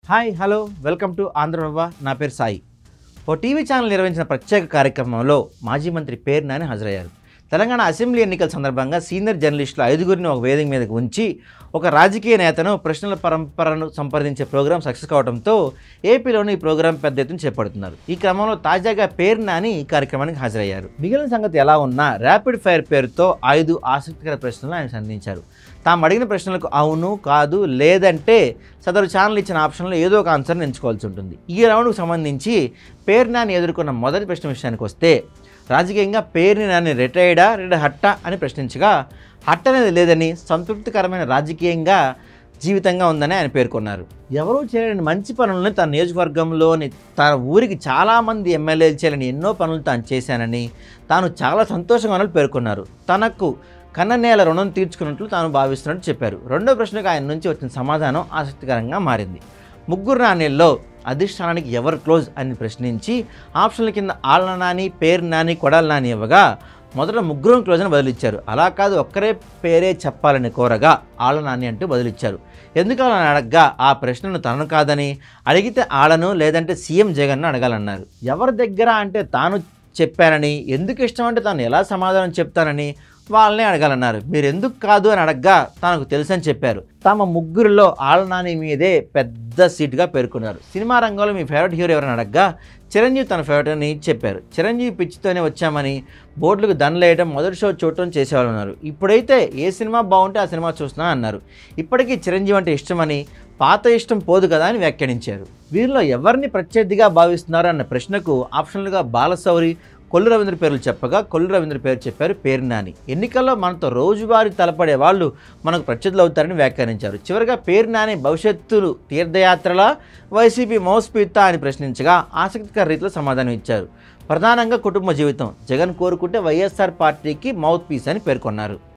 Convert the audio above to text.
Hi hello welcome to Andhra Prabha. నా పేరు సాయి. ఓ TV channel నిర్వహించిన ప్రత్యేక కార్యక్రమంలో మాజీ మంత్రి పేర్ని నాని హాజరయ్యారు. తెలంగాణ అసెంబ్లీ ఎన్నికల సందర్భంగా సీనియర్ జర్నలిస్టులు 5గురిని ఒక వేదిక మీదకు ఉంచి ఒక రాజకీయ నేతను ప్రశ్నల పరంపరను సంప్రదించే ప్రోగ్రాం సక్సెస్ కావడంతో ఏపీలోని ఈ ప్రోగ్రాం పెద్ద ఎత్తున చేపడుతున్నారు. ఈ క్రమంలో తాజాగా పేర్ని నాని ఈ కార్యక్రమానికి హాజరయ్యారు. మిగిలిన సంగతి ఎలా ఉన్నా ర్యాపిడ్ ఫైర్ పేరుతో 5 ఆసక్తికర ప్రశ్నలు ఆయన సంధించారు. తాము అడిగిన ప్రశ్నలకు అవును, కాదు, లేదంటే సదరు ఛానల్ ఇచ్చిన ఆప్షన్లో ఏదో ఒక ఆన్సర్ని ఎంచుకోవాల్సి ఉంటుంది. ఈ రౌండ్కు సంబంధించి పేర్ని నాని ఎదుర్కొన్న మొదటి ప్రశ్న విషయానికి వస్తే, రాజకీయంగా పేర్ని నాని రిటైర్డా లేదా హట్టా అని ప్రశ్నించగా, హట్ట అనేది లేదని సంతృప్తికరమైన రాజకీయంగా జీవితంగా ఉందని ఆయన పేర్కొన్నారు. ఎవరూ చేయలేని మంచి పనులను తన నియోజకవర్గంలోని తన ఊరికి చాలామంది ఎమ్మెల్యేలు చేయలేని ఎన్నో పనులు తాను చేశానని, తాను చాలా సంతోషంగా ఉన్నట్లు పేర్కొన్నారు. తనకు కన్ననేల రుణం తీర్చుకున్నట్లు తాను భావిస్తున్నట్టు చెప్పారు. రెండో ప్రశ్నకు ఆయన నుంచి వచ్చిన సమాధానం ఆసక్తికరంగా మారింది. ముగ్గురు నానిల్లో అధిష్టానానికి ఎవరు క్లోజ్ అని ప్రశ్నించి ఆప్షన్ల కింద ఆళ్ల నాని, పేర్ని నాని, కొడాలి నాని ఇవ్వగా మొదట ముగ్గురం క్లోజ్ అని బదులిచ్చారు. అలా కాదు, ఒక్కరే పేరే చెప్పాలని కోరగా ఆళ్ల నాని అంటూ బదులిచ్చారు. ఎందుకు అలా అడగ్గా ఆ ప్రశ్నను తనను కాదని, అడిగితే ఆళ్లను లేదంటే సీఎం జగన్ను అడగాలన్నారు. ఎవరి దగ్గర అంటే తాను చెప్పానని, ఎందుకు ఇష్టం అంటే తాను ఎలా సమాధానం చెప్తానని వాళ్ళనే అడగాలన్నారు. మీరు ఎందుకు కాదు అని అడగ్గా తనకు తెలుసని చెప్పారు. తమ ముగ్గురిలో ఆళ్ల నాని మీదే పెద్ద సీటుగా పేర్కొన్నారు. సినిమా రంగంలో మీ ఫేవరెట్ హీరో ఎవరైనా అడగ్గా చిరంజీవి తన ఫేవరెట్ అని చెప్పారు. చిరంజీవి పిచ్చితోనే వచ్చామని బోర్డులకు దండలేయడం, మొదటి షో చూడటం చేసేవాళ్ళు ఉన్నారు. ఇప్పుడైతే ఏ సినిమా బాగుంటే ఆ సినిమా చూస్తున్నా అన్నారు. ఇప్పటికీ చిరంజీవి అంటే ఇష్టమని, పాత ఇష్టం పోదు కదా అని వ్యాఖ్యానించారు. వీరిలో ఎవరిని ప్రత్యర్థిగా భావిస్తున్నారు అన్న ప్రశ్నకు ఆప్షన్లుగా బాలశౌరి, కొల్లు రవీంద్ర పేర్లు చెప్పగా కొల్లు రవీంద్ర పేరు చెప్పారు పేర్ని నాని. ఎన్నికల్లో మనతో రోజువారీ తలపడే వాళ్ళు మనకు ప్రత్యర్థులు అవుతారని వ్యాఖ్యానించారు. చివరిగా పేర్ని నాని భవిష్యత్తు తీర్థయాత్రల వైసీపీ మౌస్ పీతా అని ప్రశ్నించగా ఆసక్తికర రీతిలో సమాధానం ఇచ్చారు. ప్రధానంగా కుటుంబ జీవితం, జగన్ కోరుకుంటే వైఎస్ఆర్ పార్టీకి మౌత్ పీస్ అని పేర్కొన్నారు.